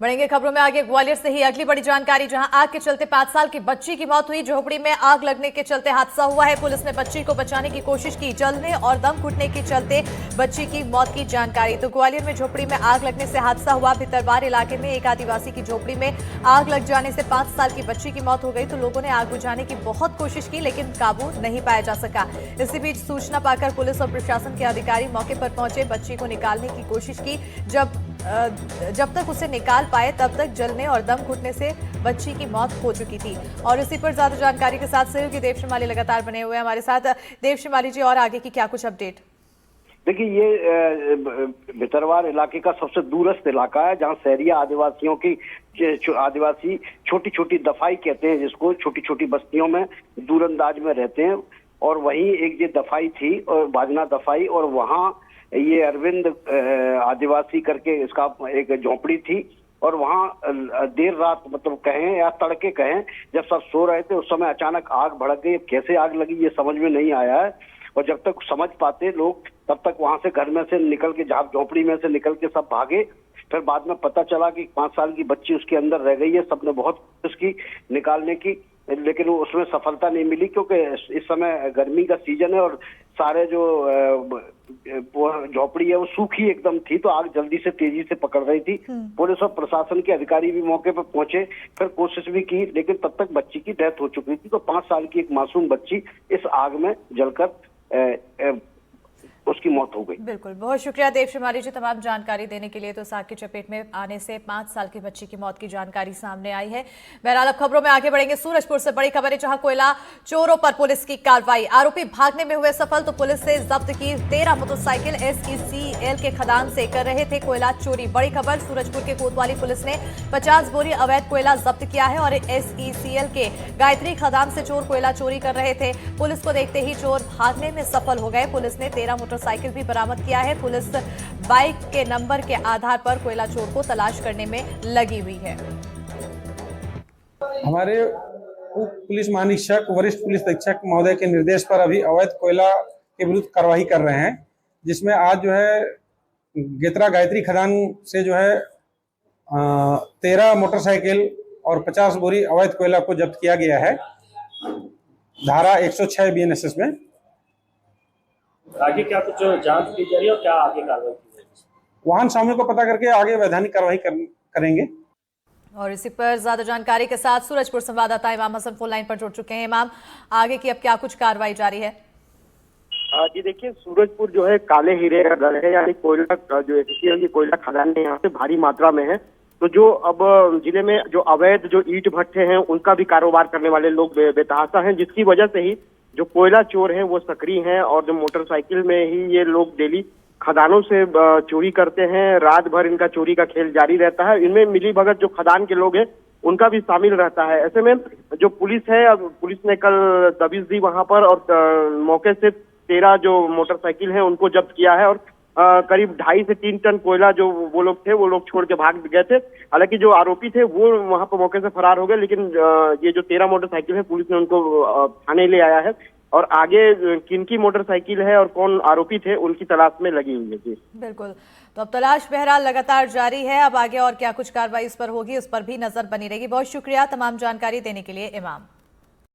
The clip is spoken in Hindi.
बढ़ेंगे खबरों में आगे। ग्वालियर से ही अगली बड़ी जानकारी, जहां आग के चलते 5 साल की बच्ची की मौत हुई। झोपड़ी में आग लगने के चलते हादसा हुआ है। पुलिस ने बच्ची को बचाने की कोशिश की, जलने और दम घुटने के चलते बच्ची की मौत की जानकारी। तो ग्वालियर में झोपड़ी में आग लगने से हादसा हुआ। भितरवार इलाके में एक आदिवासी की झोपड़ी में आग लग जाने से 5 साल की बच्ची की मौत हो गई। तो लोगों ने आग बुझाने की बहुत कोशिश की, लेकिन काबू नहीं पाया जा सका। इसी बीच सूचना पाकर पुलिस और प्रशासन के अधिकारी मौके पर पहुंचे, बच्ची को निकालने की कोशिश की। जब तक उसे निकाल पाए तब तक जलने और दम घुटने से बच्ची की मौत हो चुकी थी। और इसी पर ज्यादा जानकारी के साथ सहयोगी देव शिमाली लगातार बने हुए हैं हमारे साथ। देव शिमाली जी, और आगे की क्या कुछ अपडेट? देखिए, ये भितरवार इलाके का सबसे दूरस्थ इलाका है, जहां शहरिया आदिवासियों की आदिवासी छोटी छोटी दफाई कहते हैं जिसको, छोटी छोटी बस्तियों में दूरंदाज में रहते हैं। और वहीं एक ये दफाई थी, और बाजना दफाई, और वहां ये अरविंद आदिवासी करके इसका एक झोपड़ी थी। और वहां देर रात, मतलब कहें या तड़के कहें, जब सब सो रहे थे उस समय अचानक आग भड़क गई। कैसे आग लगी ये समझ में नहीं आया है, और जब तक समझ पाते लोग तब तक वहां से घर में से निकल के, झोपड़ी में से निकल के सब भागे। फिर बाद में पता चला कि 5 साल की बच्ची उसके अंदर रह गई है। सबने बहुत कोशिश की निकालने की, लेकिन उसमें सफलता नहीं मिली, क्योंकि इस समय गर्मी का सीजन है और सारे जो झोपड़ी है वो सूखी एकदम थी, तो आग जल्दी से तेजी से पकड़ रही थी। पुलिस और प्रशासन के अधिकारी भी मौके पर पहुंचे, फिर कोशिश भी की, लेकिन तब तक बच्ची की डेथ हो चुकी थी। तो 5 साल की एक मासूम बच्ची इस आग में जलकर उसकी मौत हो गई। बिल्कुल, बहुत शुक्रिया देव शिमाली जी तमाम जानकारी देने के लिए। तो आग की चपेट में आने से 5 साल की बच्ची की मौत की जानकारी सामने आई है। बहरहाल अब खबरों में आगे बढ़ेंगे। सूरजपुर से बड़ी खबर है, जहां कोयला चोरों पर पुलिस की कार्रवाई। आरोपी भागने में हुए सफल, तो पुलिस से जब्त की 13 मोटरसाइकिल। SECL के खदान से कर रहे थे कोयला चोरी। बड़ी खबर, सूरजपुर के कोतवाली पुलिस ने 50 बोरी अवैध कोयला जब्त किया है। और SECL के गायत्री खदान से चोर कोयला चोरी कर रहे थे। पुलिस को देखते ही चोर भागने में सफल हो गए। पुलिस ने 13 मोटरसाइकिल भी बरामद किया है। पुलिस बाइक के नंबर के आधार पर कोयला चोर को तलाश करने में लगी हुई है। हमारे उप पुलिस महानिरीक्षक, वरिष्ठ पुलिस अधीक्षक महोदय के निर्देश पर अभी अवैध कोयला के विरुद्ध कार्रवाई कर रहे हैं, जिसमें आज जो है गेतरा गायत्री खदान से जो है 13 मोटरसाइकिल और 50 बोरी अवैध कोयला को जब्त किया गया है, धारा 106 BNSS में। आगे क्या कुछ जांच की जा रही है और क्या आगे कार्रवाई की जाएगी? वाहन स्वामियों को पता करके आगे वैधानिक कार्रवाई करेंगे। और इसी पर ज्यादा जानकारी के साथ सूरजपुर संवाददाता इमाम हसन फोन लाइन पर जुड़ चुके हैं। इमाम, आगे की अब क्या कुछ कार्रवाई जारी है? जी देखिए, सूरजपुर जो है काले हीरे का गढ़ है, यानी कोयला जो SECL की कोयला खदान है यहाँ पे भारी मात्रा में है। तो जो अब जिले में जो अवैध जो ईंट भट्ठे हैं उनका भी कारोबार करने वाले लोग बेतहाशा हैं, जिसकी वजह से ही जो कोयला चोर हैं वो सक्रिय हैं। और जो मोटरसाइकिल में ही ये लोग डेली खदानों से चोरी करते हैं। रात भर इनका चोरी का खेल जारी रहता है। इनमें मिली भगत जो खदान के लोग हैं उनका भी शामिल रहता है। ऐसे में जो पुलिस है, अब पुलिस ने कल दबिश दी वहां पर, और मौके से 13 जो मोटरसाइकिल हैं उनको जब्त किया है। और करीब 2.5 से 3 टन कोयला जो वो लोग थे वो लोग छोड़ के भाग गए थे। हालांकि जो आरोपी थे वो वहां पर मौके से फरार हो गए, लेकिन ये जो 13 मोटरसाइकिल है पुलिस ने उनको थाने ले आया है। और आगे किनकी मोटरसाइकिल है और कौन आरोपी थे उनकी तलाश में लगी हुई है। जी बिल्कुल, तो अब तलाश बहरहाल लगातार जारी है। अब आगे और क्या कुछ कार्रवाई इस पर होगी, उस पर भी नजर बनी रहेगी। बहुत शुक्रिया तमाम जानकारी देने के लिए इमाम।